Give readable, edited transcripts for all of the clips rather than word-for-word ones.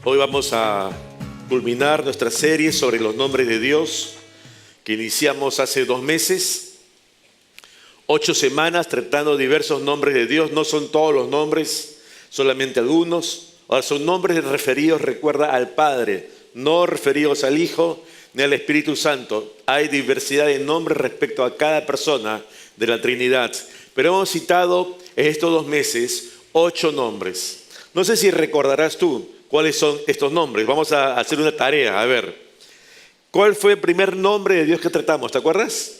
Hoy vamos a culminar nuestra serie sobre los nombres de Dios que iniciamos hace 2 meses. 8 semanas tratando diversos nombres de Dios. No son todos los nombres, solamente algunos. Ahora son nombres referidos, recuerda, al Padre, no referidos al Hijo ni al Espíritu Santo. Hay diversidad de nombres respecto a cada persona de la Trinidad. Pero hemos citado en estos 2 meses 8 nombres. No sé si recordarás tú cuáles son estos nombres. Vamos a hacer una tarea, a ver. ¿Cuál fue el primer nombre de Dios que tratamos? ¿Te acuerdas?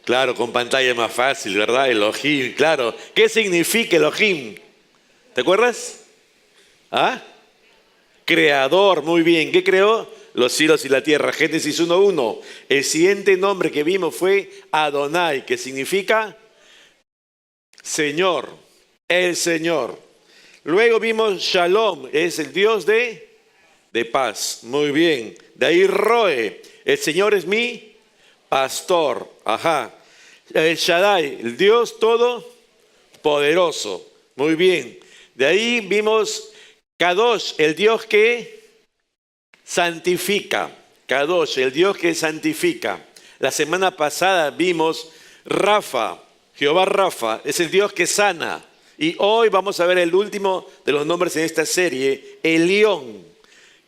Claro, con pantalla más fácil, ¿verdad? Elohim, claro. ¿Qué significa Elohim? ¿Te acuerdas? ¿Ah? Creador, muy bien. ¿Qué creó? Los cielos y la tierra. Génesis 1:1. El siguiente nombre que vimos fue Adonai, que significa Señor, el Señor. Luego vimos Shalom, es el Dios de paz. Muy bien. De ahí Roe, el Señor es mi pastor. Ajá. El Shaddai, el Dios todopoderoso. Muy bien. De ahí vimos Kadosh, el Dios que santifica. Kadosh, el Dios que santifica. La semana pasada vimos Rafa, Jehová Rafa, es el Dios que sana. Y hoy vamos a ver el último de los nombres en esta serie, Elión.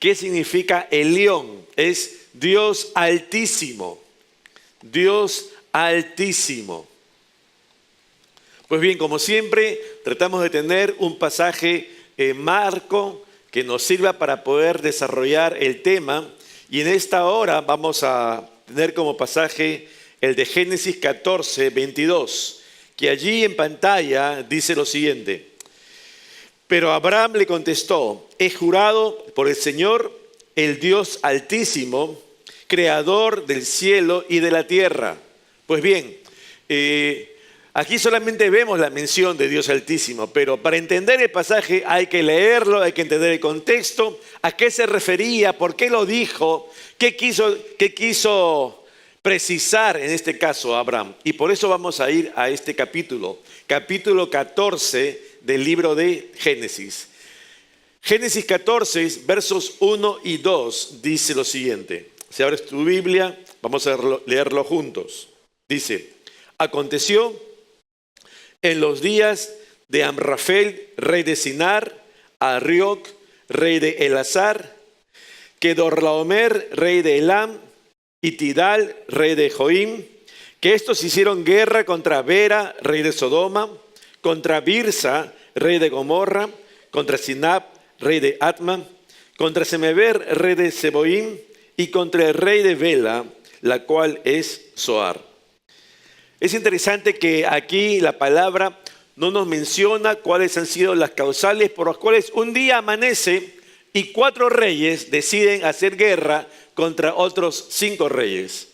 ¿Qué significa Elión? Es Dios altísimo. Dios altísimo. Pues bien, como siempre, tratamos de tener un pasaje marco que nos sirva para poder desarrollar el tema. Y en esta hora vamos a tener como pasaje el de Génesis 14:22, que allí en pantalla dice lo siguiente. Pero Abraham le contestó: he jurado por el Señor, el Dios altísimo, creador del cielo y de la tierra. Pues bien, aquí solamente vemos la mención de Dios altísimo, pero para entender el pasaje hay que leerlo, hay que entender el contexto, a qué se refería, por qué lo dijo, qué quiso precisar en este caso Abraham. Y por eso vamos a ir a este capítulo 14 del libro de Génesis. Génesis 14, versos 1 y 2 dice lo siguiente. Si abres tu Biblia, vamos a leerlo juntos. Dice: aconteció en los días de Amrafel, rey de Sinar, a Arioc, rey de Elazar, Kedorlaomer, rey de Elam, y Tidal, rey de Joim, que estos hicieron guerra contra Bera, rey de Sodoma, contra Birsa, rey de Gomorra, contra Sinab, rey de Atma, contra Semeber, rey de Seboim, y contra el rey de Bela, la cual es Zoar. Es interesante que aquí la palabra no nos menciona cuáles han sido las causales por las cuales un día amanece y 4 reyes deciden hacer guerra contra otros 5 reyes.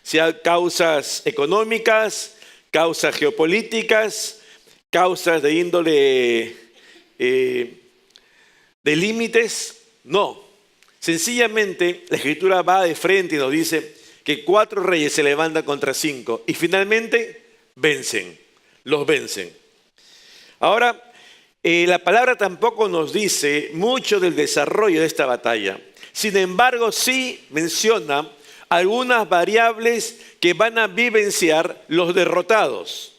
Sea causas económicas, causas geopolíticas, causas de índole de límites. No. Sencillamente la Escritura va de frente y nos dice que 4 reyes se levantan contra 5 y finalmente los vencen. Ahora, la palabra tampoco nos dice mucho del desarrollo de esta batalla. Sin embargo, sí menciona algunas variables que van a vivenciar los derrotados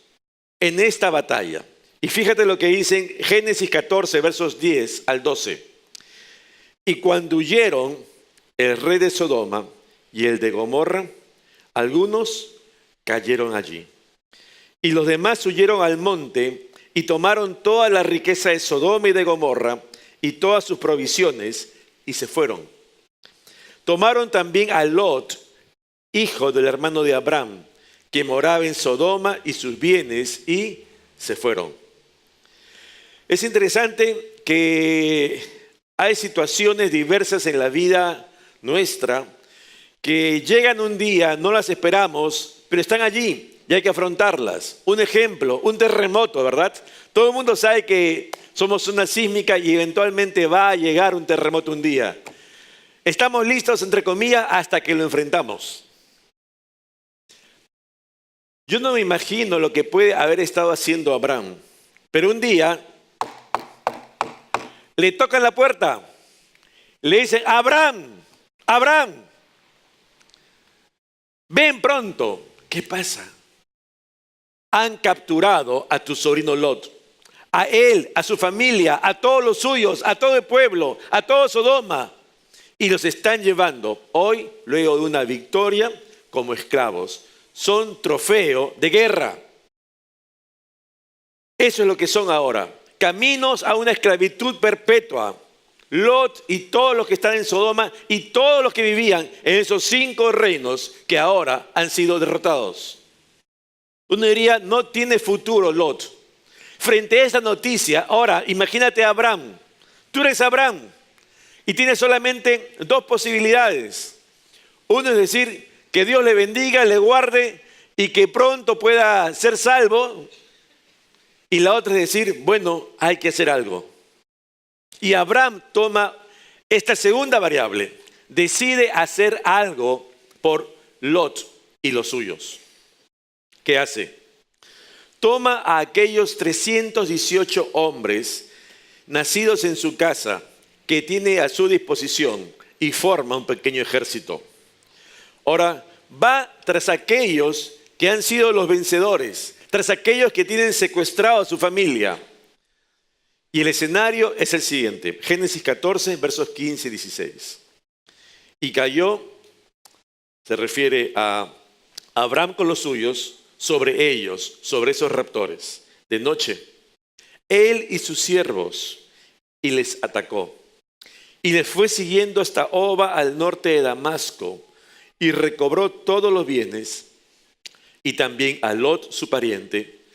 en esta batalla. Y fíjate lo que dice en Génesis 14, versos 10 al 12. Y cuando huyeron el rey de Sodoma y el de Gomorra, algunos cayeron allí. Y los demás huyeron al monte y tomaron toda la riqueza de Sodoma y de Gomorra y todas sus provisiones y se fueron. Tomaron también a Lot, hijo del hermano de Abraham, que moraba en Sodoma, y sus bienes, y se fueron. Es interesante que hay situaciones diversas en la vida nuestra que llegan un día, no las esperamos, pero están allí y hay que afrontarlas. Un ejemplo, un terremoto, ¿verdad? Todo el mundo sabe que somos una sísmica y eventualmente va a llegar un terremoto un día. Estamos listos, entre comillas, hasta que lo enfrentamos. Yo no me imagino lo que puede haber estado haciendo Abraham, pero un día le tocan la puerta Le dicen, Abraham, Abraham, ven pronto. ¿Qué pasa? Han capturado a tu sobrino Lot, a él, a su familia, a todos los suyos, a todo el pueblo, a todo Sodoma, y los están llevando hoy, luego de una victoria, como esclavos. Son trofeo de guerra. Eso es lo que son ahora, caminos a una esclavitud perpetua. Lot y todos los que están en Sodoma y todos los que vivían en esos 5 reinos que ahora han sido derrotados. Uno diría, no tiene futuro Lot. Frente a esta noticia, ahora imagínate a Abraham. Tú eres Abraham y tienes solamente 2 posibilidades. Uno es decir, que Dios le bendiga, le guarde y que pronto pueda ser salvo. Y la otra es decir, bueno, hay que hacer algo. Y Abraham toma esta segunda variable. Decide hacer algo por Lot y los suyos. ¿Qué hace? Toma a aquellos 318 hombres nacidos en su casa que tiene a su disposición y forma un pequeño ejército. Ahora, va tras aquellos que han sido los vencedores, tras aquellos que tienen secuestrado a su familia. Y el escenario es el siguiente. Génesis 14, versos 15 y 16. Y cayó, se refiere a Abraham con los suyos, sobre ellos, sobre esos raptores, de noche, él y sus siervos, y les atacó. Y les fue siguiendo hasta Hoba, al norte de Damasco, y recobró todos los bienes, y también a Lot, su pariente,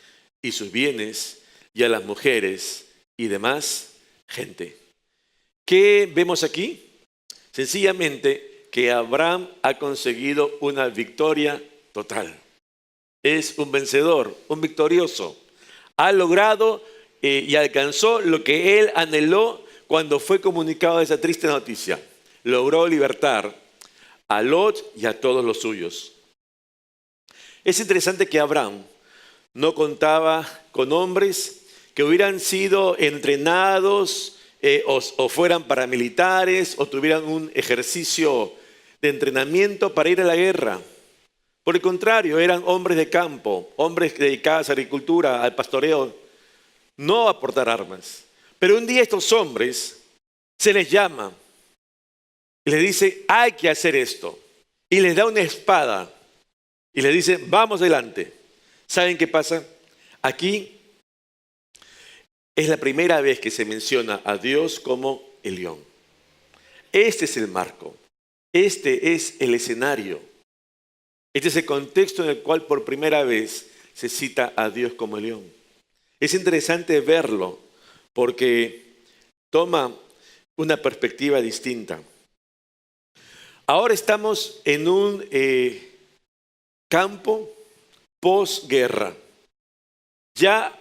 y sus bienes, y a las mujeres, y demás gente. ¿Qué vemos aquí? Sencillamente que Abraham ha conseguido una victoria total. Es un vencedor, un victorioso. Ha logrado y alcanzó lo que él anheló cuando fue comunicado esa triste noticia. Logró libertar a Lot y a todos los suyos. Es interesante que Abraham no contaba con hombres que hubieran sido entrenados o fueran paramilitares o tuvieran un ejercicio de entrenamiento para ir a la guerra. Por el contrario, eran hombres de campo, hombres dedicados a la agricultura, al pastoreo, no a portar armas. Pero un día estos hombres se les llama y les dice, hay que hacer esto. Y les da una espada y les dice, vamos adelante. ¿Saben qué pasa? Aquí es la primera vez que se menciona a Dios como el león. Este es el marco. Este es el escenario. Este es el contexto en el cual por primera vez se cita a Dios como el león. Es interesante verlo porque toma una perspectiva distinta. Ahora estamos en un campo posguerra. Ya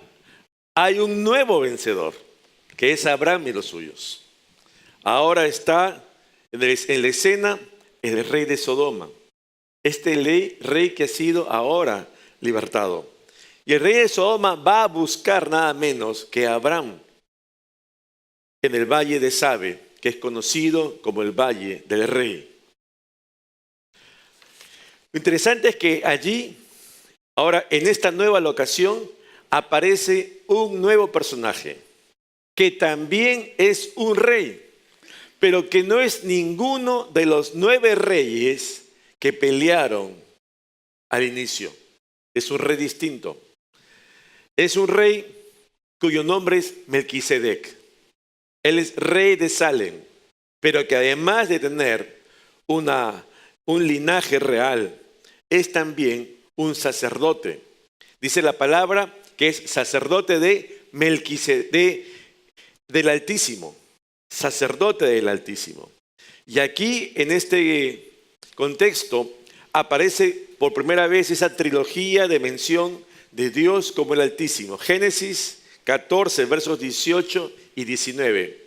hay un nuevo vencedor, que es Abraham y los suyos. Ahora está en la escena el rey de Sodoma. Este rey que ha sido ahora libertado. Y el rey de Sodoma va a buscar nada menos que a Abraham en el valle de Sabe, que es conocido como el valle del rey. Lo interesante es que allí, ahora en esta nueva locación, aparece un nuevo personaje, que también es un rey, pero que no es ninguno de los 9 reyes que pelearon al inicio. Es un rey distinto. Es un rey cuyo nombre es Melquisedec. Él es rey de Salem, pero que además de tener un linaje real, es también un sacerdote. Dice la palabra que es sacerdote de Melquisedec, del Altísimo. Sacerdote del Altísimo. Y aquí, en este contexto, aparece por primera vez esa trilogía de mención de Dios como el Altísimo. Génesis 14, versos 18 y 19.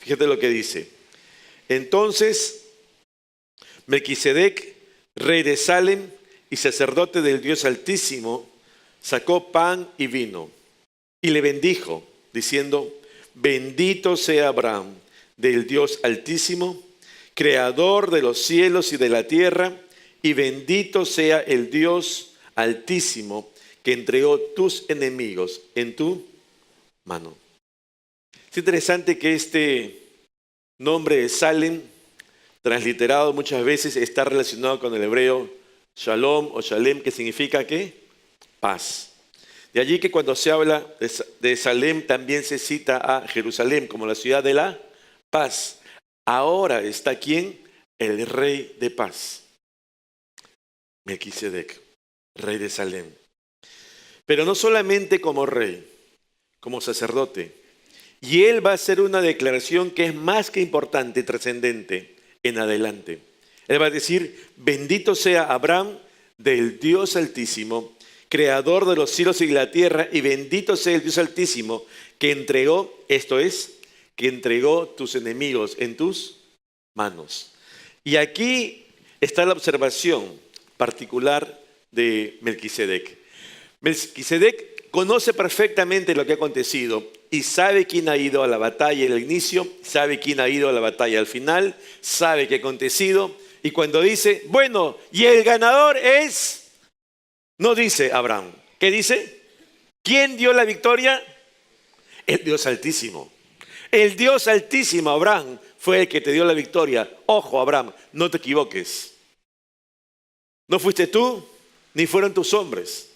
Fíjate lo que dice. Entonces, Melquisedec, rey de Salem y sacerdote del Dios Altísimo, sacó pan y vino y le bendijo, diciendo, bendito sea Abraham, del Dios Altísimo, creador de los cielos y de la tierra, y bendito sea el Dios Altísimo que entregó tus enemigos en tu mano. Es interesante que este nombre de Salem, transliterado muchas veces, está relacionado con el hebreo Shalom o Shalem, que significa ¿qué? Paz. De allí que cuando se habla de Salem también se cita a Jerusalén como la ciudad de la paz. Ahora está ¿quién? El rey de paz. Melquisedec, rey de Salem. Pero no solamente como rey, como sacerdote. Y él va a hacer una declaración que es más que importante y trascendente en adelante. Él va a decir, bendito sea Abraham del Dios Altísimo, creador de los cielos y la tierra, y bendito sea el Dios Altísimo que entregó, esto es, que entregó tus enemigos en tus manos. Y aquí está la observación particular de Melquisedec. Melquisedec conoce perfectamente lo que ha acontecido y sabe quién ha ido a la batalla al inicio, sabe quién ha ido a la batalla al final, sabe qué ha acontecido. Y cuando dice, bueno, y el ganador es, no dice Abraham. ¿Qué dice? ¿Quién dio la victoria? El Dios Altísimo. El Dios Altísimo, Abraham, fue el que te dio la victoria. Ojo, Abraham, no te equivoques. No fuiste tú, ni fueron tus hombres.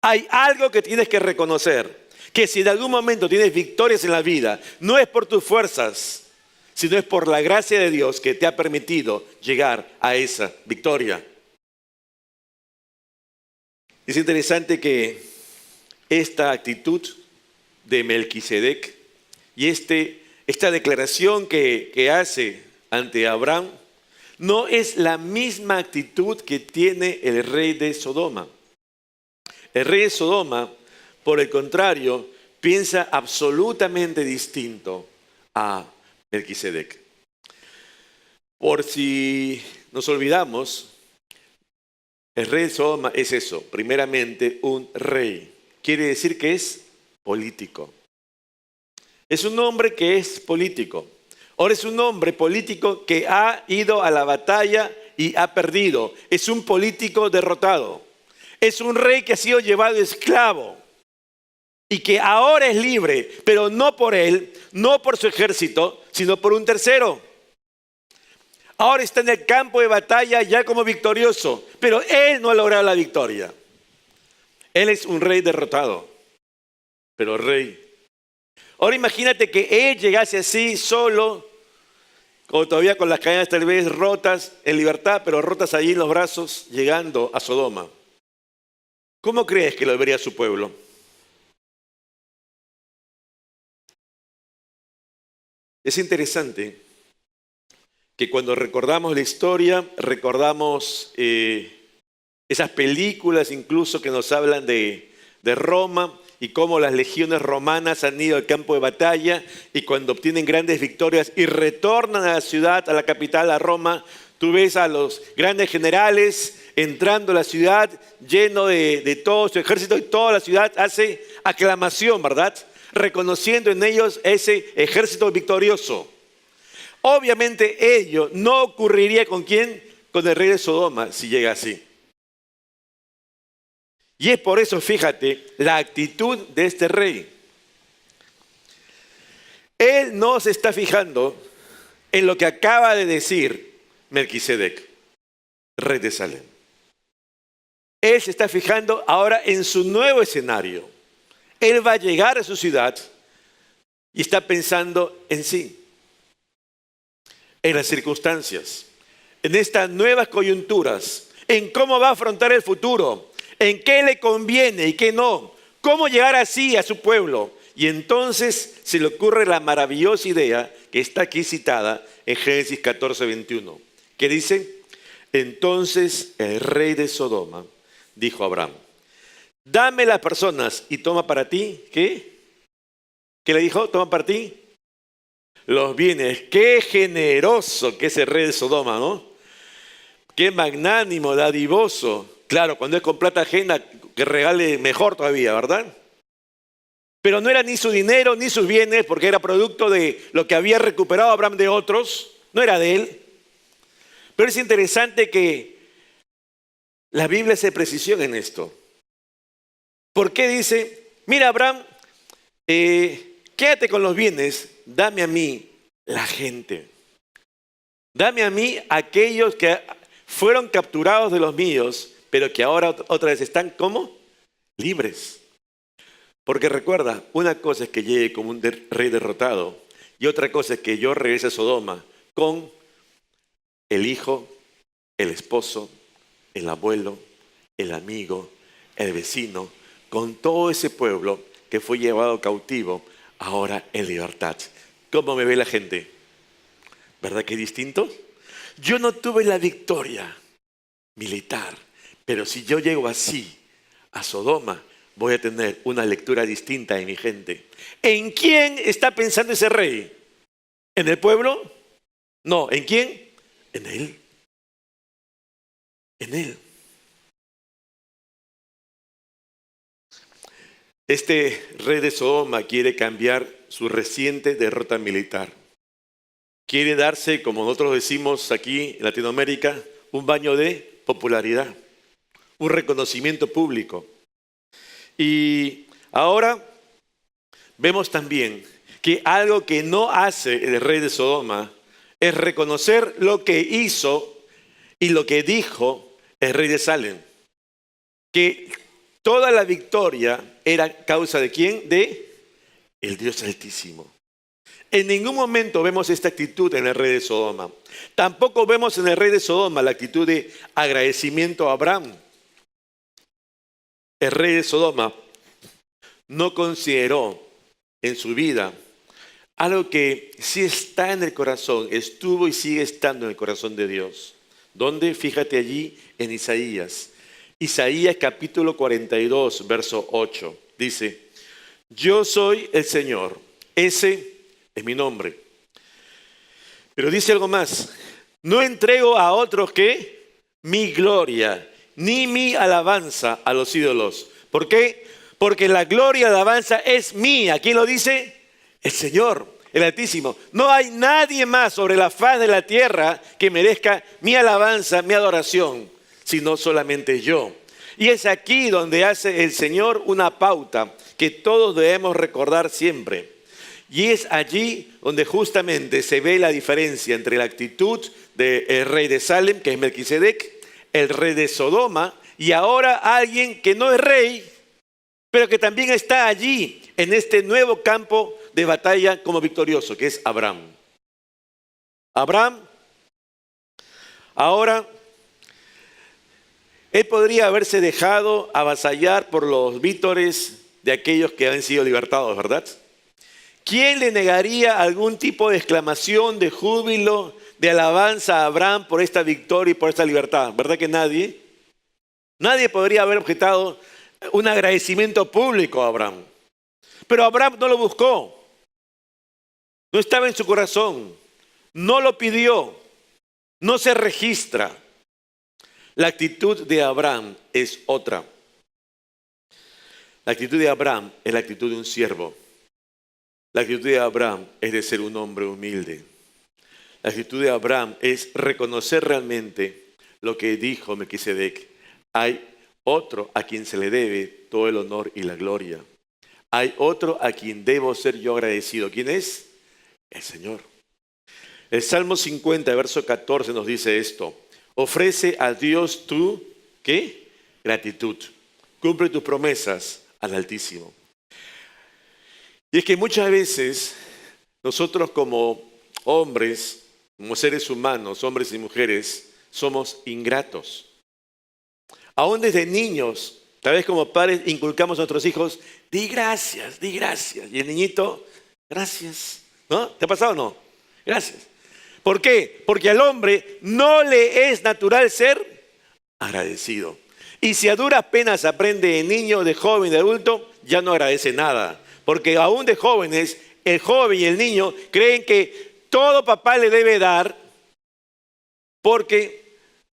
Hay algo que tienes que reconocer, que si en algún momento tienes victorias en la vida, no es por tus fuerzas, sino es por la gracia de Dios que te ha permitido llegar a esa victoria. Es interesante que esta actitud de Melquisedec y esta declaración que hace ante Abraham no es la misma actitud que tiene el rey de Sodoma. El rey de Sodoma, por el contrario, piensa absolutamente distinto a Melquisedec. Por si nos olvidamos, el rey de Sodoma es eso, primeramente un rey. Quiere decir que es político. Es un hombre que es político. Ahora es un hombre político que ha ido a la batalla y ha perdido. Es un político derrotado. Es un rey que ha sido llevado esclavo y que ahora es libre, pero no por él, no por su ejército, sino por un tercero. Ahora está en el campo de batalla ya como victorioso, pero él no ha logrado la victoria. Él es un rey derrotado, pero rey. Ahora imagínate que él llegase así solo, o todavía con las cadenas tal vez rotas, en libertad, pero rotas allí en los brazos, llegando a Sodoma. ¿Cómo crees que lo vería su pueblo? Es interesante que cuando recordamos la historia, recordamos esas películas incluso que nos hablan de Roma y cómo las legiones romanas han ido al campo de batalla y cuando obtienen grandes victorias y retornan a la ciudad, a la capital, a Roma, tú ves a los grandes generales entrando a la ciudad lleno de todo su ejército y toda la ciudad hace aclamación, ¿verdad? Reconociendo en ellos ese ejército victorioso. Obviamente ello no ocurriría ¿con quién? Con el rey de Sodoma si llega así. Y es por eso, fíjate, la actitud de este rey. Él no se está fijando en lo que acaba de decir Melquisedec, rey de Salem. Él se está fijando ahora en su nuevo escenario. Él va a llegar a su ciudad y está pensando en sí, en las circunstancias, en estas nuevas coyunturas, en cómo va a afrontar el futuro, en qué le conviene y qué no, cómo llegar así a su pueblo. Y entonces se le ocurre la maravillosa idea que está aquí citada en Génesis 14:21, que dice, entonces el rey de Sodoma dijo a Abraham, dame las personas y toma para ti, ¿qué? ¿Qué le dijo? Toma para ti los bienes. Qué generoso que es el rey de Sodoma, ¿no? Qué magnánimo, dadivoso. Claro, cuando es con plata ajena, que regale mejor todavía, ¿verdad? pero no era ni su dinero ni sus bienes, porque era producto de lo que había recuperado Abraham de otros, no era de él. Pero es interesante que la Biblia hace precisión en esto. ¿Por qué dice, mira Abraham, quédate con los bienes, dame a mí la gente? Dame a mí aquellos que fueron capturados de los míos, pero que ahora otra vez están como libres. Porque recuerda, una cosa es que llegue como un rey derrotado y otra cosa es que yo regrese a Sodoma con el hijo, el esposo, el abuelo, el amigo, el vecino, con todo ese pueblo que fue llevado cautivo, ahora en libertad. ¿Cómo me ve la gente? ¿Verdad que es distinto? Yo no tuve la victoria militar, pero si yo llego así a Sodoma, voy a tener una lectura distinta de mi gente. ¿En quién está pensando ese rey? ¿En el pueblo? No, ¿en quién? En él. En él. Este rey de Sodoma quiere cambiar su reciente derrota militar. Quiere darse, como nosotros decimos aquí en Latinoamérica, un baño de popularidad, un reconocimiento público. Y ahora vemos también que algo que no hace el rey de Sodoma es reconocer lo que hizo y lo que dijo el rey de Salem. Que toda la victoria era causa ¿de quién? De el Dios Altísimo. En ningún momento vemos esta actitud en el rey de Sodoma. Tampoco vemos en el rey de Sodoma la actitud de agradecimiento a Abraham. El rey de Sodoma no consideró en su vida algo que sí está en el corazón, estuvo y sigue estando en el corazón de Dios. ¿Dónde? Fíjate allí en Isaías. Isaías capítulo 42, verso 8. Dice, yo soy el Señor, ese es mi nombre. Pero dice algo más, no entrego a otros que mi gloria, ni mi alabanza a los ídolos. ¿Por qué? Porque la gloria y la alabanza es mía. ¿Quién lo dice? El Señor, el Altísimo. No hay nadie más sobre la faz de la tierra que merezca mi alabanza, mi adoración, sino solamente yo. Y es aquí donde hace el Señor una pauta que todos debemos recordar siempre. Y es allí donde justamente se ve la diferencia entre la actitud del rey de Salem, que es Melquisedec, el rey de Sodoma, y ahora alguien que no es rey, pero que también está allí en este nuevo campo de batalla como victorioso, que es Abraham. Abraham, ahora, él podría haberse dejado avasallar por los vítores de aquellos que han sido libertados, ¿verdad? ¿Quién le negaría algún tipo de exclamación, de júbilo, de alabanza a Abraham por esta victoria y por esta libertad? ¿Verdad que nadie? Nadie podría haber objetado un agradecimiento público a Abraham. Pero Abraham no lo buscó. No estaba en su corazón. No lo pidió. No se registra. La actitud de Abraham es otra. La actitud de Abraham es la actitud de un siervo. La actitud de Abraham es de ser un hombre humilde. La actitud de Abraham es reconocer realmente lo que dijo Melquisedec. Hay otro a quien se le debe todo el honor y la gloria. Hay otro a quien debo ser yo agradecido. ¿Quién es? El Señor. El Salmo 50, verso 14 nos dice esto. Ofrece a Dios tu, ¿qué? Gratitud. Cumple tus promesas al Altísimo. Y es que muchas veces nosotros como hombres, como seres humanos, hombres y mujeres, somos ingratos. Aún desde niños, tal vez como padres inculcamos a nuestros hijos, di gracias, di gracias. Y el niñito, gracias. ¿No? ¿Te ha pasado o no? Gracias. ¿Por qué? Porque al hombre no le es natural ser agradecido. Y si a duras penas aprende de niño, de joven, de adulto, ya no agradece nada. Porque aún de jóvenes, el joven y el niño creen que todo papá le debe dar porque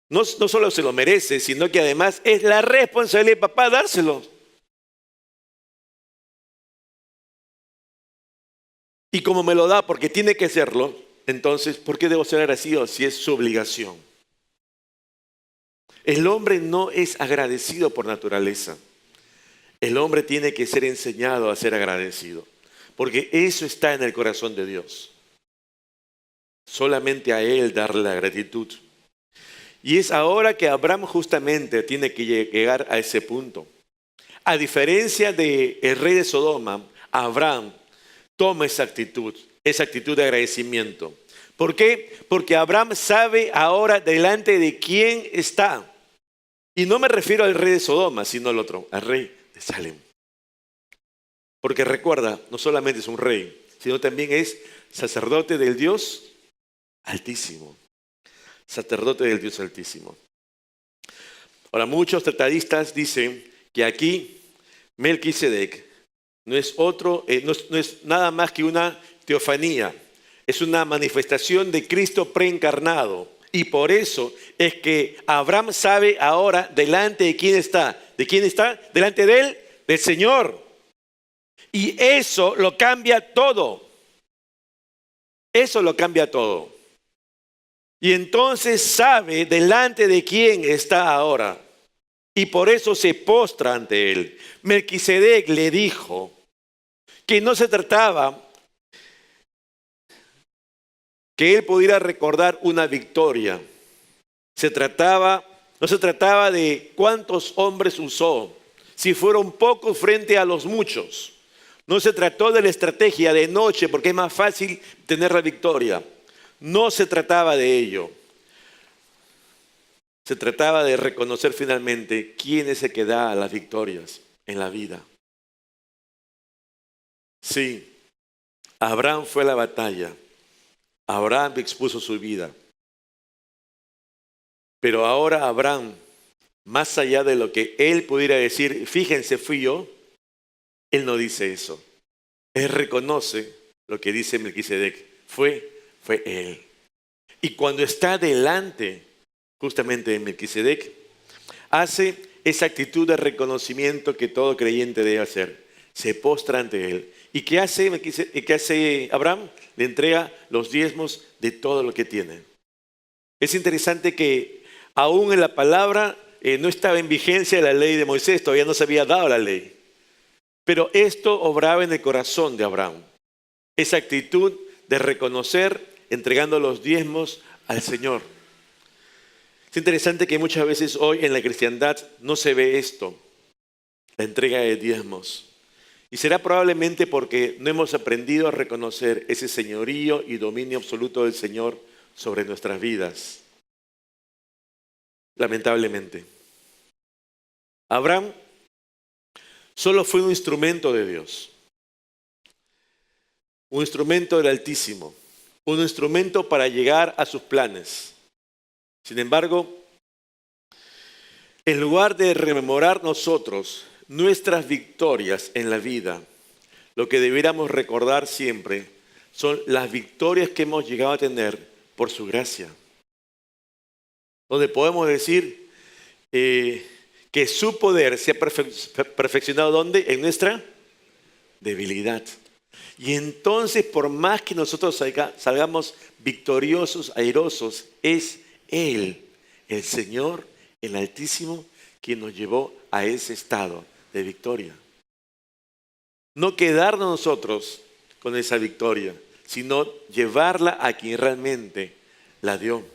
no solo se lo merece, sino que además es la responsabilidad de papá dárselo. Y como me lo da porque tiene que serlo, entonces, ¿por qué debo ser agradecido si es su obligación? El hombre no es agradecido por naturaleza. El hombre tiene que ser enseñado a ser agradecido, porque eso está en el corazón de Dios. Solamente a Él darle la gratitud. Y es ahora que Abraham justamente tiene que llegar a ese punto. A diferencia del rey de Sodoma, Abraham toma esa actitud de agradecimiento. ¿Por qué? Porque Abraham sabe ahora delante de quién está. Y no me refiero al rey de Sodoma, sino al otro, al rey de Salem. Porque recuerda, no solamente es un rey, sino también es sacerdote del Dios Altísimo. Sacerdote del Dios Altísimo. Ahora, muchos tratadistas dicen que aquí Melquisedec no es nada más que una teofanía. Es una manifestación de Cristo preencarnado. Y por eso es que Abraham sabe ahora delante de quién está. ¿De quién está? Delante de él, del Señor. Y eso lo cambia todo. Eso lo cambia todo. Y entonces sabe delante de quién está ahora. Y por eso se postra ante él. Melquisedec le dijo que no se trataba que él pudiera recordar una victoria. No se trataba de cuántos hombres usó, si fueron pocos frente a los muchos. No se trató de la estrategia de noche, porque es más fácil tener la victoria. No se trataba de ello. Se trataba de reconocer finalmente quién es el que da las victorias en la vida. Sí, Abraham fue a la batalla. Abraham expuso su vida. Pero ahora Abraham, más allá de lo que él pudiera decir, fíjense, fui yo, él no dice eso. Él reconoce lo que dice Melquisedec. Fue él. Y cuando está delante justamente de Melquisedec, hace esa actitud de reconocimiento que todo creyente debe hacer. Se postra ante él. ¿Y qué hace Abraham? Le entrega los diezmos de todo lo que tiene. Es interesante que aún en la palabra no estaba en vigencia la ley de Moisés, todavía no se había dado la ley. Pero esto obraba en el corazón de Abraham. Esa actitud de reconocer, entregando los diezmos al Señor. Es interesante que muchas veces hoy en la cristiandad no se ve esto, la entrega de diezmos. Y será probablemente porque no hemos aprendido a reconocer ese señorío y dominio absoluto del Señor sobre nuestras vidas. Lamentablemente. Abraham solo fue un instrumento de Dios. Un instrumento del Altísimo. Un instrumento para llegar a sus planes. Sin embargo, en lugar de rememorar nosotros nuestras victorias en la vida, lo que debiéramos recordar siempre son las victorias que hemos llegado a tener por su gracia. Donde podemos decir que su poder se ha perfeccionado ¿dónde? En nuestra debilidad. Y entonces, por más que nosotros salgamos victoriosos, airosos, es Él, el Señor, el Altísimo, quien nos llevó a ese estado de victoria. No quedarnos nosotros con esa victoria, sino llevarla a quien realmente la dio.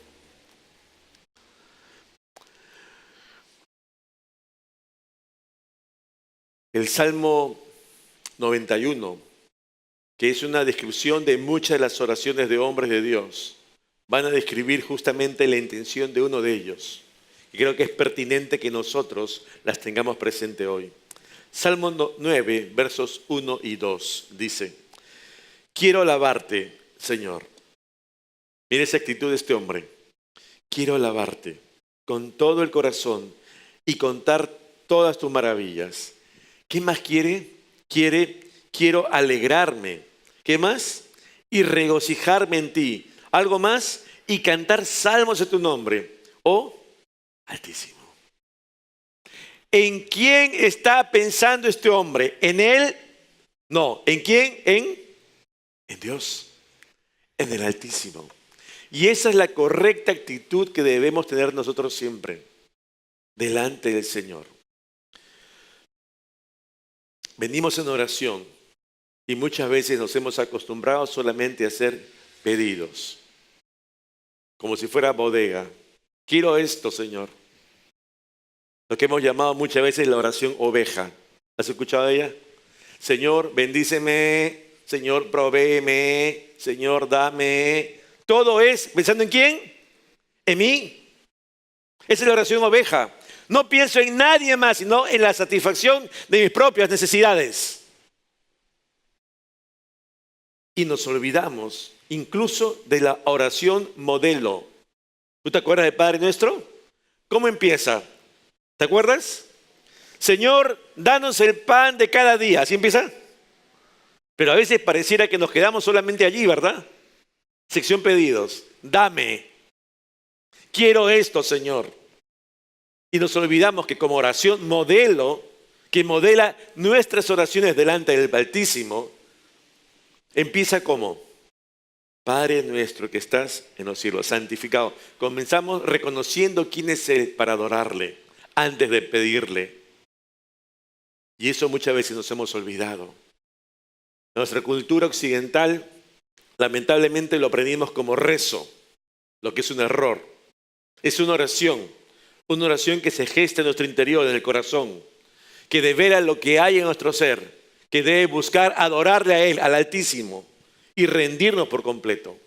El Salmo 91, que es una descripción de muchas de las oraciones de hombres de Dios, van a describir justamente la intención de uno de ellos. Y creo que es pertinente que nosotros las tengamos presente hoy. Salmo 9, versos 1 y 2, dice: quiero alabarte, Señor. Mira esa actitud de este hombre. Quiero alabarte con todo el corazón y contar todas tus maravillas. ¿Qué más quiere? Quiero alegrarme. ¿Qué más? Y regocijarme en ti. ¿Algo más? Y cantar salmos de tu nombre, oh Altísimo. ¿En quién está pensando este hombre? ¿En él? No. ¿En quién? en Dios, en el Altísimo. Y esa es la correcta actitud que debemos tener nosotros siempre delante del Señor. Venimos en oración y muchas veces nos hemos acostumbrado solamente a hacer pedidos, como si fuera bodega. Quiero esto, Señor. Lo que hemos llamado muchas veces la oración oveja. ¿Has escuchado de ella? Señor, bendíceme. Señor, provéeme. Señor, dame. Todo es, ¿pensando en quién? En mí. Esa es la oración oveja. No pienso en nadie más, sino en la satisfacción de mis propias necesidades. Y nos olvidamos incluso de la oración modelo. ¿Tú te acuerdas del Padre Nuestro? ¿Cómo empieza? ¿Te acuerdas? Señor, danos el pan de cada día. ¿Así empieza? Pero a veces pareciera que nos quedamos solamente allí, ¿verdad? Sección pedidos. Dame. Quiero esto, Señor. Y nos olvidamos que como oración modelo, que modela nuestras oraciones delante del Altísimo, empieza como: Padre nuestro que estás en los cielos, santificado. Comenzamos reconociendo quién es Él para adorarle antes de pedirle. Y eso muchas veces nos hemos olvidado. En nuestra cultura occidental, lamentablemente lo aprendimos como rezo, lo que es un error. Es una oración que se gesta en nuestro interior, en el corazón, que devela lo que hay en nuestro ser, que debe buscar adorarle a Él, al Altísimo, y rendirnos por completo.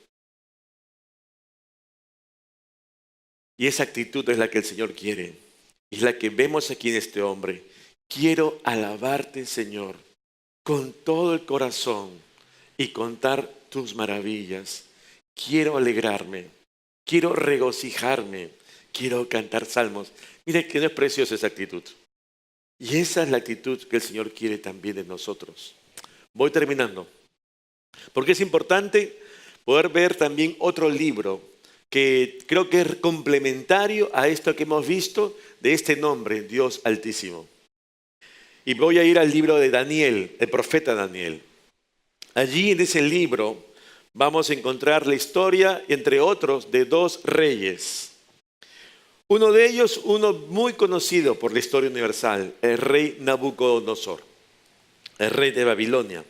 Y esa actitud es la que el Señor quiere. Es la que vemos aquí en este hombre. Quiero alabarte, Señor, con todo el corazón y contar tus maravillas. Quiero alegrarme, quiero regocijarme, quiero cantar salmos. Mira que no es preciosa esa actitud. Y esa es la actitud que el Señor quiere también de nosotros. Voy terminando. Porque es importante poder ver también otro libro que creo que es complementario a esto que hemos visto de este nombre, Dios Altísimo. Y voy a ir al libro de Daniel, el profeta Daniel. Allí en ese libro vamos a encontrar la historia, entre otros, de dos reyes. Uno de ellos, uno muy conocido por la historia universal, el rey Nabucodonosor, el rey de Babilonia.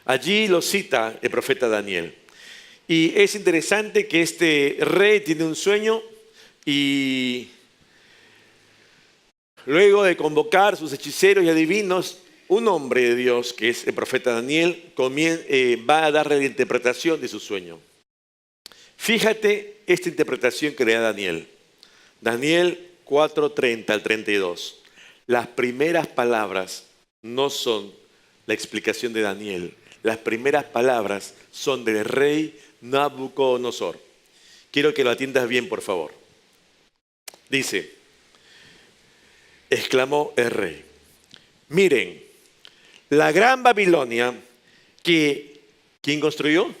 Allí lo cita el profeta Daniel. Y es interesante que este rey tiene un sueño y luego de convocar sus hechiceros y adivinos, un hombre de Dios, que es el profeta Daniel, va a darle la interpretación de su sueño. Fíjate esta interpretación que le da Daniel. Daniel 4:30 al 32. Las primeras palabras no son la explicación de Daniel. Las primeras palabras son del rey Nabucodonosor. Quiero que lo atiendas bien, por favor. Dice, exclamó el rey: miren, la gran Babilonia que, ¿quién construyó?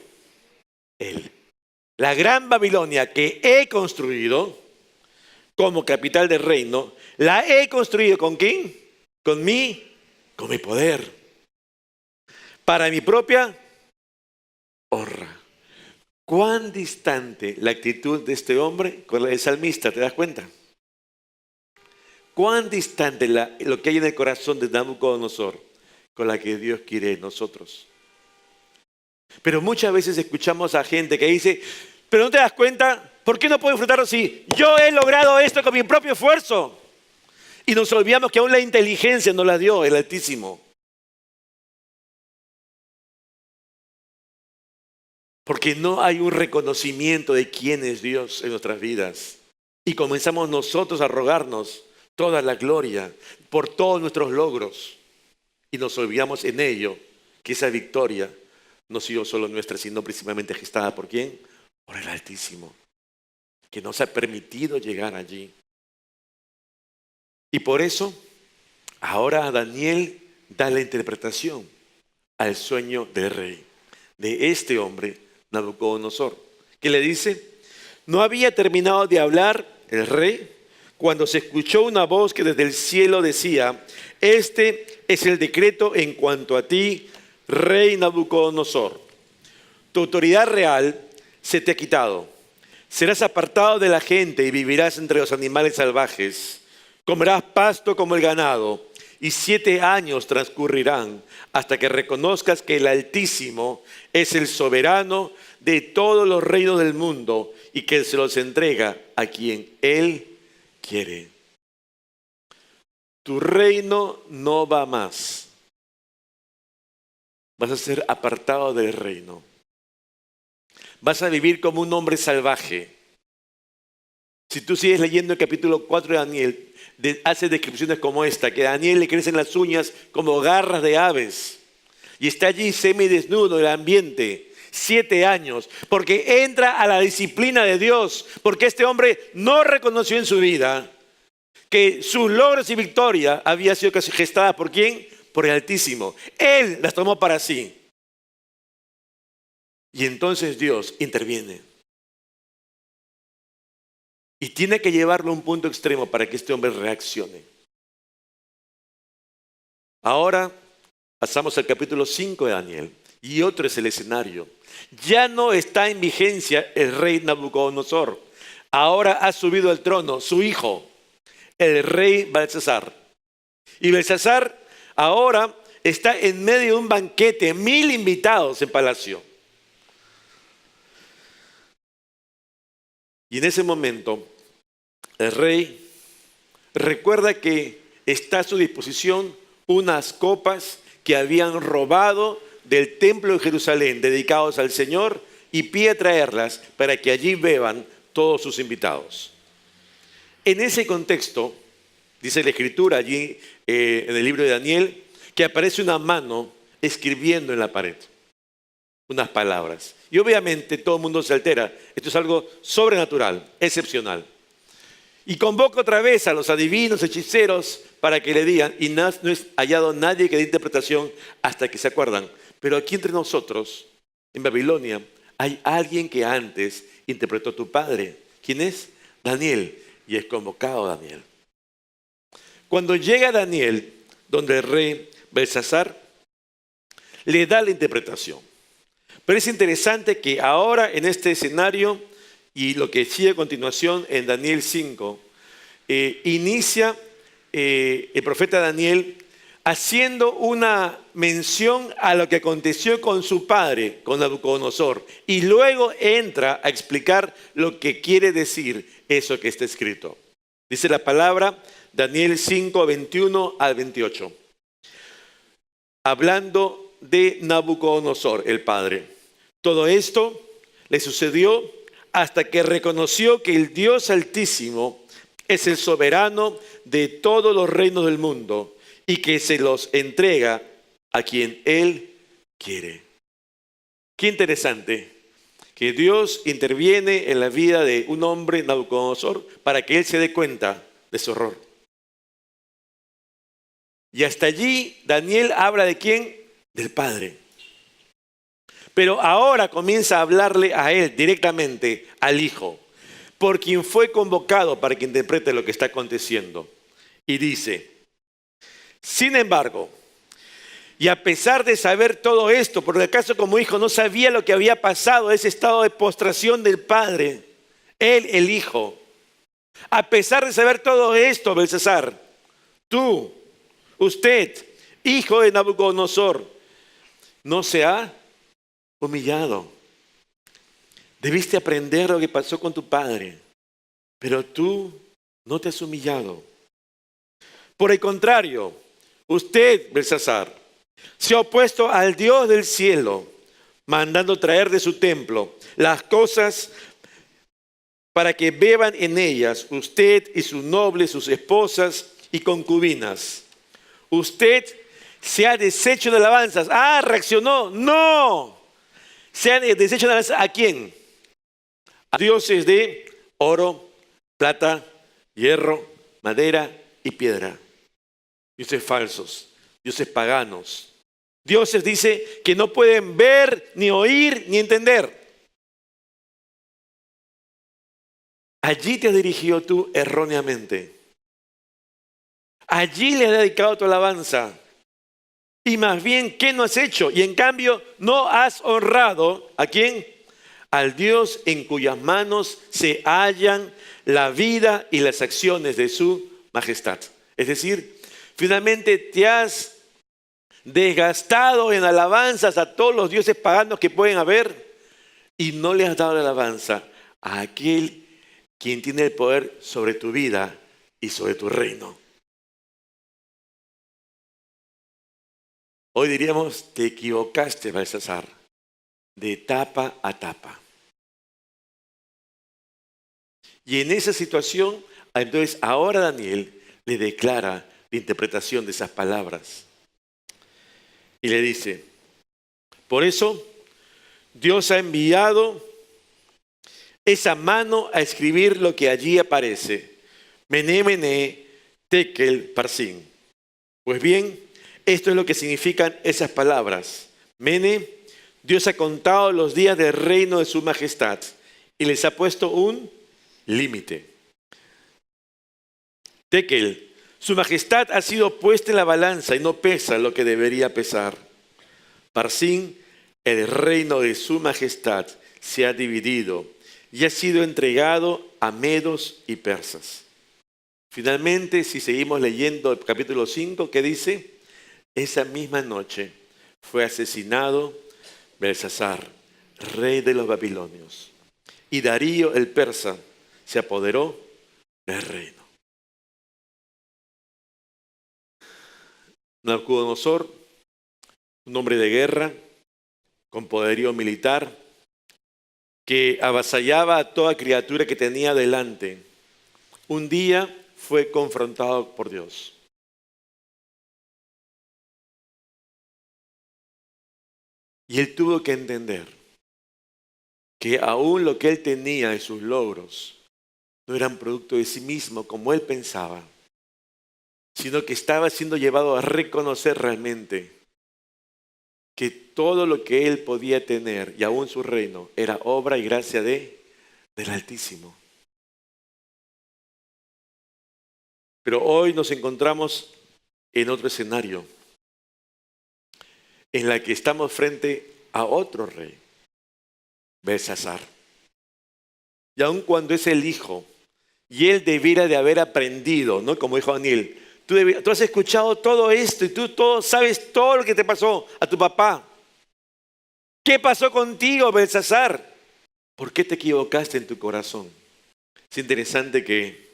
Él. La gran Babilonia que he construido como capital del reino, la he construido ¿con quién? Con mi poder. Para mi propia honra. ¿Cuán distante la actitud de este hombre con la del salmista? ¿Te das cuenta? ¿Cuán distante lo que hay en el corazón de Nabucodonosor con la que Dios quiere en nosotros? Pero muchas veces escuchamos a gente que dice, pero no te das cuenta, ¿por qué no puedo disfrutarlo si yo he logrado esto con mi propio esfuerzo? Y nos olvidamos que aún la inteligencia nos la dio el Altísimo. Porque no hay un reconocimiento de quién es Dios en nuestras vidas. Y comenzamos nosotros a rogarnos toda la gloria por todos nuestros logros. Y nos olvidamos en ello que esa victoria no ha sido solo nuestra, sino principalmente gestada ¿por quién? Por el Altísimo, que nos ha permitido llegar allí. Y por eso, ahora Daniel da la interpretación al sueño del rey, de este hombre, Nabucodonosor, que le dice, no había terminado de hablar el rey cuando se escuchó una voz que desde el cielo decía, este es el decreto en cuanto a ti, rey Nabucodonosor. Tu autoridad real se te ha quitado. Serás apartado de la gente y vivirás entre los animales salvajes. Comerás pasto como el ganado, y 7 años transcurrirán hasta que reconozcas que el Altísimo es el soberano de todos los reinos del mundo y que se los entrega a quien Él quiere. Tu reino no va más. Vas a ser apartado del reino. Vas a vivir como un hombre salvaje. Si tú sigues leyendo el capítulo 4 de Daniel, hace descripciones como esta, que a Daniel le crecen las uñas como garras de aves. Y está allí semidesnudo en el ambiente, 7 años, porque entra a la disciplina de Dios, porque este hombre no reconoció en su vida que sus logros y victoria había sido gestada ¿por quién? Por el Altísimo. Él las tomó para sí. Y entonces Dios interviene. Y tiene que llevarlo a un punto extremo para que este hombre reaccione. Ahora pasamos al capítulo 5 de Daniel. Y otro es el escenario. Ya no está en vigencia el rey Nabucodonosor. Ahora ha subido al trono su hijo, el rey Belsasar. Y Belsasar ahora está en medio de un banquete, 1000 invitados en palacio. Y en ese momento, el rey recuerda que está a su disposición unas copas que habían robado del templo de Jerusalén, dedicados al Señor, y pide traerlas para que allí beban todos sus invitados. En ese contexto, dice la Escritura allí en el libro de Daniel, que aparece una mano escribiendo en la pared unas palabras. Y obviamente todo el mundo se altera. Esto es algo sobrenatural, excepcional. Y convoca otra vez a los adivinos, hechiceros, para que le digan, y no es hallado nadie que dé interpretación hasta que se acuerdan. Pero aquí entre nosotros, en Babilonia, hay alguien que antes interpretó a tu padre. ¿Quién es? Daniel. Y es convocado Daniel. Cuando llega Daniel, donde el rey Belsasar, le da la interpretación. Pero es interesante que ahora en este escenario, y lo que sigue a continuación en Daniel 5, inicia el profeta Daniel haciendo una mención a lo que aconteció con su padre, con Nabucodonosor, y luego entra a explicar lo que quiere decir eso que está escrito. Dice la palabra Daniel 5, 21 al 28, hablando de Nabucodonosor, el padre. Todo esto le sucedió hasta que reconoció que el Dios Altísimo es el soberano de todos los reinos del mundo y que se los entrega a quien Él quiere. Qué interesante que Dios interviene en la vida de un hombre, Nabucodonosor, para que él se dé cuenta de su horror. Y hasta allí Daniel habla de ¿quién? Del Padre. Pero ahora comienza a hablarle a él directamente, al Hijo, por quien fue convocado para que interprete lo que está aconteciendo. Y dice, sin embargo, y a pesar de saber todo esto, por el caso como hijo no sabía lo que había pasado, ese estado de postración del Padre, él, el Hijo. A pesar de saber todo esto, Belsasar, tú, usted, hijo de Nabucodonosor, no se ha humillado. Debiste aprender lo que pasó con tu padre, pero tú no te has humillado. Por el contrario, usted, Belsasar, se ha opuesto al Dios del cielo, mandando traer de su templo las cosas para que beban en ellas usted y sus nobles, sus esposas y concubinas. Usted se ha deshecho de alabanzas. Ah, reaccionó. No. Se ha deshecho de alabanzas. ¿A quién? A dioses de oro, plata, hierro, madera y piedra. Dioses falsos, dioses paganos. Dioses, dice, que no pueden ver, ni oír, ni entender. Allí te has dirigido tú erróneamente. Allí le has dedicado tu alabanza. Y más bien, ¿qué no has hecho? Y en cambio, no has honrado, ¿a quién? Al Dios en cuyas manos se hallan la vida y las acciones de su majestad. Es decir, finalmente te has desgastado en alabanzas a todos los dioses paganos que pueden haber y no le has dado la alabanza a aquel quien tiene el poder sobre tu vida y sobre tu reino. Hoy diríamos, te equivocaste, Belsasar, de tapa a tapa. Y en esa situación, entonces ahora Daniel le declara la interpretación de esas palabras. Y le dice, por eso Dios ha enviado esa mano a escribir lo que allí aparece. Mené, mené, tekel, parsin. Pues bien, esto es lo que significan esas palabras. Mene, Dios ha contado los días del reino de su majestad y les ha puesto un límite. Tekel, su majestad ha sido puesta en la balanza y no pesa lo que debería pesar. Parsin, el reino de su majestad se ha dividido y ha sido entregado a medos y persas. Finalmente, si seguimos leyendo el capítulo 5, ¿qué dice? Esa misma noche fue asesinado Belsasar, rey de los babilonios, y Darío el persa se apoderó del reino. Nabucodonosor, un hombre de guerra, con poderío militar, que avasallaba a toda criatura que tenía delante, un día fue confrontado por Dios. Y él tuvo que entender que aún lo que él tenía de sus logros no eran producto de sí mismo como él pensaba, sino que estaba siendo llevado a reconocer realmente que todo lo que él podía tener y aún su reino era obra y gracia del Altísimo. Pero hoy nos encontramos en otro escenario, en la que estamos frente a otro rey, Belsasar. Y aun cuando es el hijo, y él debiera de haber aprendido, ¿no? Como dijo Daniel, tú has escuchado todo esto y tú sabes todo lo que te pasó a tu papá. ¿Qué pasó contigo, Belsasar? ¿Por qué te equivocaste en tu corazón? Es interesante que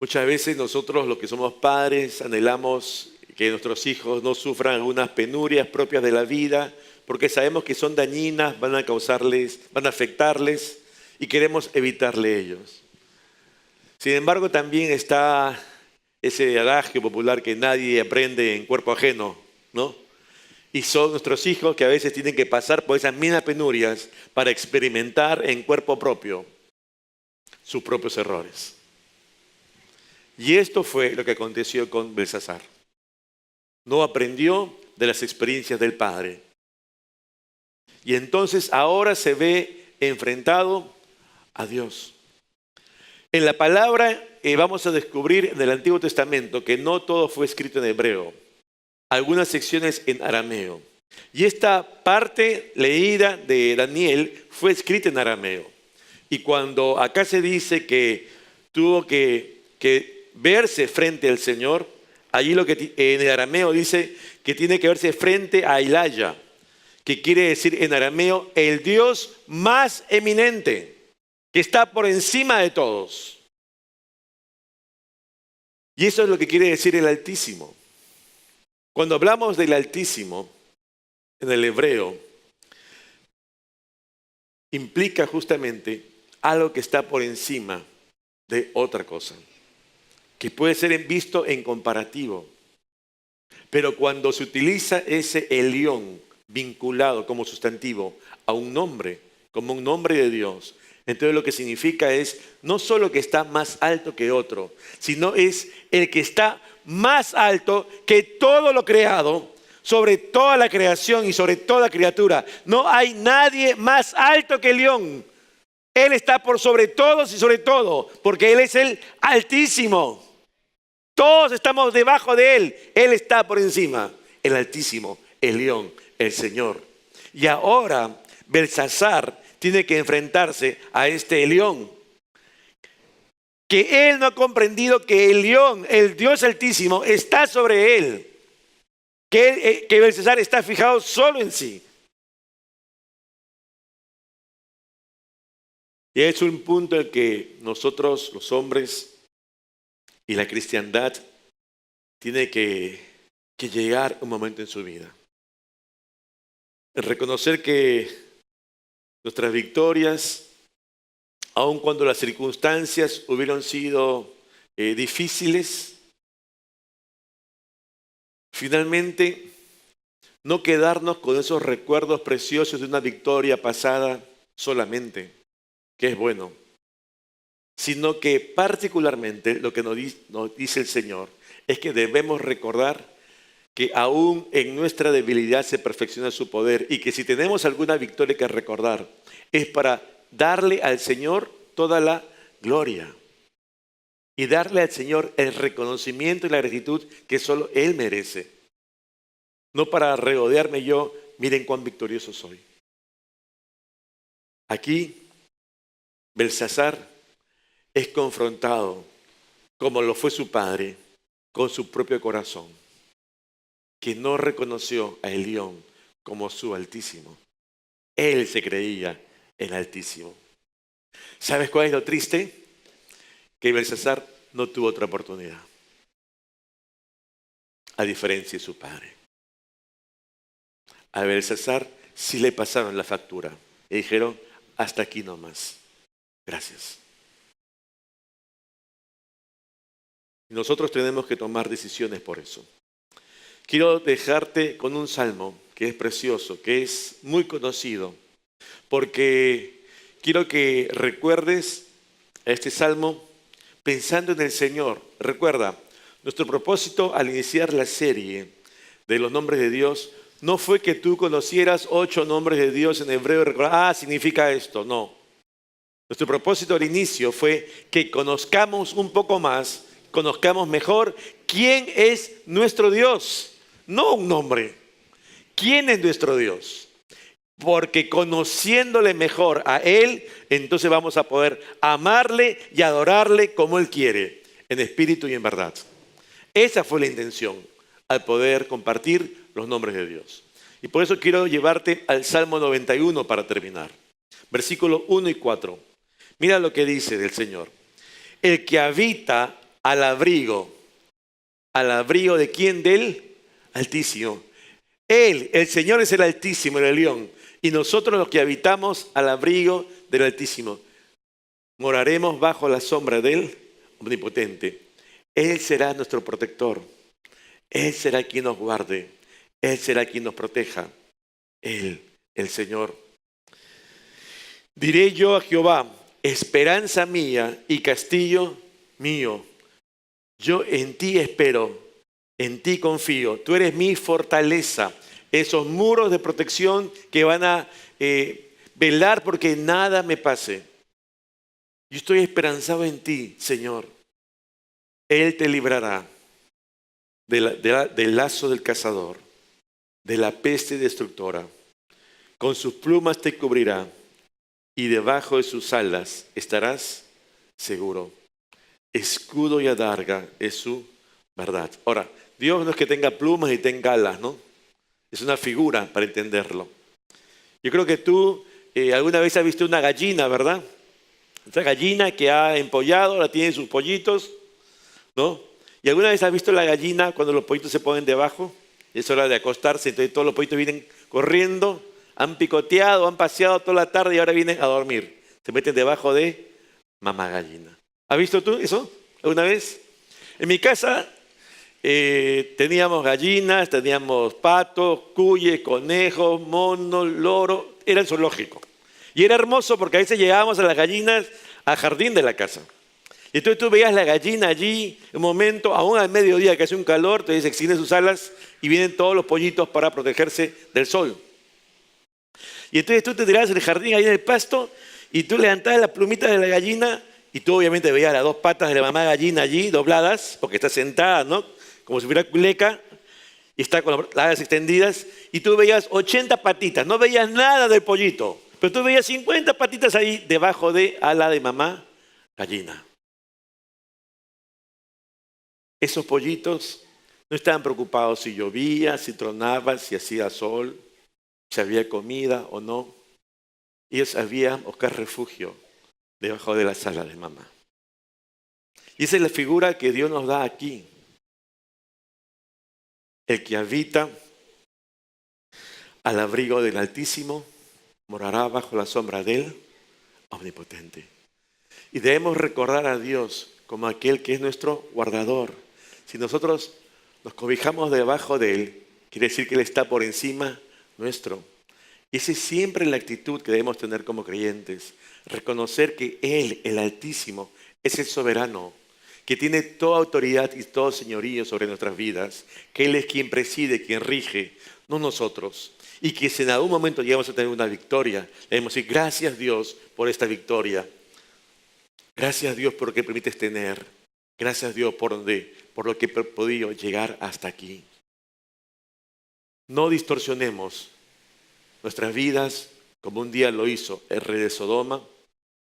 muchas veces nosotros, los que somos padres, anhelamos que nuestros hijos no sufran algunas penurias propias de la vida, porque sabemos que son dañinas, van a afectarles y queremos evitarle ellos. Sin embargo, también está ese adagio popular que nadie aprende en cuerpo ajeno, ¿no? Y son nuestros hijos que a veces tienen que pasar por esas mismas penurias para experimentar en cuerpo propio sus propios errores. Y esto fue lo que aconteció con Belsasar. No aprendió de las experiencias del padre. Y entonces ahora se ve enfrentado a Dios. En la palabra vamos a descubrir en el Antiguo Testamento que no todo fue escrito en hebreo. Algunas secciones en arameo. Y esta parte leída de Daniel fue escrita en arameo. Y cuando acá se dice que tuvo que verse frente al Señor, allí lo que en el arameo dice que tiene que verse frente a Ilaya, que quiere decir en arameo el Dios más eminente, que está por encima de todos. Y eso es lo que quiere decir el Altísimo. Cuando hablamos del Altísimo, en el hebreo, implica justamente algo que está por encima de otra cosa, que puede ser visto en comparativo. Pero cuando se utiliza ese Elión vinculado como sustantivo a un nombre, como un nombre de Dios, entonces lo que significa es no solo que está más alto que otro, sino es el que está más alto que todo lo creado, sobre toda la creación y sobre toda criatura. No hay nadie más alto que Elión. Él está por sobre todos y sobre todo, porque Él es el Altísimo. Todos estamos debajo de Él. Él está por encima. El Altísimo, el León, el Señor. Y ahora Belsasar tiene que enfrentarse a este león. Que él no ha comprendido que el león, el Dios Altísimo, está sobre él. Que Belsasar está fijado solo en sí. Y es un punto en que nosotros, los hombres y la cristiandad, tiene que llegar un momento en su vida. Reconocer que nuestras victorias, aun cuando las circunstancias hubieran sido difíciles, finalmente no quedarnos con esos recuerdos preciosos de una victoria pasada solamente, que es bueno, sino que particularmente lo que nos dice el Señor es que debemos recordar que aún en nuestra debilidad se perfecciona su poder y que si tenemos alguna victoria que recordar es para darle al Señor toda la gloria y darle al Señor el reconocimiento y la gratitud que solo Él merece. No para regodearme yo, miren cuán victorioso soy. Aquí, Belsasar es confrontado, como lo fue su padre, con su propio corazón, que no reconoció a el león como su Altísimo. Él se creía el Altísimo. ¿Sabes cuál es lo triste? Que Belsasar no tuvo otra oportunidad, a diferencia de su padre. A Belsasar sí le pasaron la factura y dijeron, hasta aquí nomás. Gracias. Y nosotros tenemos que tomar decisiones por eso. Quiero dejarte con un salmo que es precioso, que es muy conocido, porque quiero que recuerdes a este salmo pensando en el Señor. Recuerda, nuestro propósito al iniciar la serie de los nombres de Dios no fue que tú conocieras 8 nombres de Dios en hebreo y recordaras, significa esto. No. Nuestro propósito al inicio fue que conozcamos un poco más, conozcamos mejor quién es nuestro Dios. No un nombre. ¿Quién es nuestro Dios? Porque conociéndole mejor a Él, entonces vamos a poder amarle y adorarle como Él quiere, en espíritu y en verdad. Esa fue la intención al poder compartir los nombres de Dios. Y por eso quiero llevarte al Salmo 91 para terminar. Versículos 1 y 4. Mira lo que dice del Señor. El que habita al abrigo de quién? Del Altísimo. Él, el Señor es el Altísimo, el León. Y nosotros los que habitamos al abrigo del Altísimo, moraremos bajo la sombra del Omnipotente. Él será nuestro protector. Él será quien nos guarde. Él será quien nos proteja. Él, el Señor. Diré yo a Jehová, esperanza mía y castillo mío. Yo en ti espero. En ti confío, tú eres mi fortaleza, esos muros de protección que van a velar porque nada me pase. Yo estoy esperanzado en ti, Señor. Él te librará del lazo del cazador, de la peste destructora. Con sus plumas te cubrirá y debajo de sus alas estarás seguro. Escudo y adarga es su verdad. Ahora, Dios no es que tenga plumas y tenga alas, ¿no? Es una figura para entenderlo. Yo creo que tú alguna vez has visto una gallina, ¿verdad? Esa gallina que ha empollado, ahora tiene sus pollitos, ¿no? ¿Y alguna vez has visto la gallina cuando los pollitos se ponen debajo? Es hora de acostarse, entonces todos los pollitos vienen corriendo, han picoteado, han paseado toda la tarde y ahora vienen a dormir. Se meten debajo de mamá gallina. ¿Has visto tú eso alguna vez? En mi casa teníamos gallinas, teníamos patos, cuyes, conejos, monos, loros. Era el zoológico. Y era hermoso porque a veces llegábamos a las gallinas al jardín de la casa. Y entonces tú veías la gallina allí, un momento, aún al mediodía que hace un calor, entonces extiende sus alas y vienen todos los pollitos para protegerse del sol. Y entonces tú te tirabas en el jardín, ahí en el pasto, y tú levantabas la plumita de la gallina Y tú obviamente veías las dos patas de la mamá gallina allí dobladas, porque está sentada, ¿no? Como si fuera culeca, y está con las alas extendidas, y tú veías 80 patitas, no veías nada del pollito, pero tú veías 50 patitas ahí debajo de ala de mamá gallina. Esos pollitos no estaban preocupados si llovía, si tronaba, si hacía sol, si había comida o no. Ellos sabían buscar refugio debajo de la sala de mamá. Y esa es la figura que Dios nos da aquí. El que habita al abrigo del Altísimo morará bajo la sombra del Omnipotente. Y debemos recordar a Dios como aquel que es nuestro guardador. Si nosotros nos cobijamos debajo de Él, quiere decir que Él está por encima nuestro. Y esa es siempre la actitud que debemos tener como creyentes. Reconocer que Él, el Altísimo, es el soberano, que tiene toda autoridad y todo señorío sobre nuestras vidas, que Él es quien preside, quien rige, no nosotros. Y que si en algún momento llegamos a tener una victoria, debemos decir, gracias Dios por esta victoria. Gracias Dios por lo que permites tener. Gracias Dios por lo que he podido llegar hasta aquí. No distorsionemos nuestras vidas como un día lo hizo el rey de Sodoma,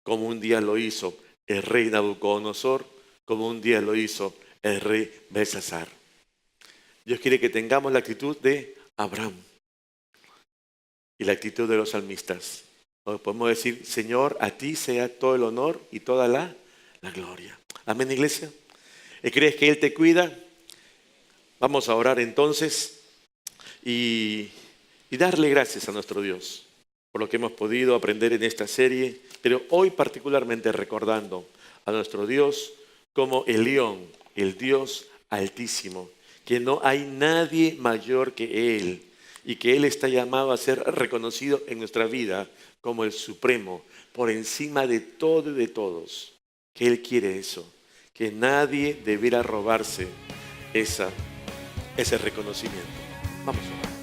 como un día lo hizo el rey Nabucodonosor, como un día lo hizo el rey Belsasar. Dios quiere que tengamos la actitud de Abraham y la actitud de los salmistas. Podemos decir, Señor, a ti sea todo el honor y toda la gloria. Amén, iglesia. ¿Crees que Él te cuida? Vamos a orar entonces y darle gracias a nuestro Dios por lo que hemos podido aprender en esta serie, pero hoy particularmente recordando a nuestro Dios como el león, el Dios altísimo, que no hay nadie mayor que Él y que Él está llamado a ser reconocido en nuestra vida como el supremo, por encima de todo y de todos, que Él quiere eso, que nadie debiera robarse ese reconocimiento. Vamos a orar.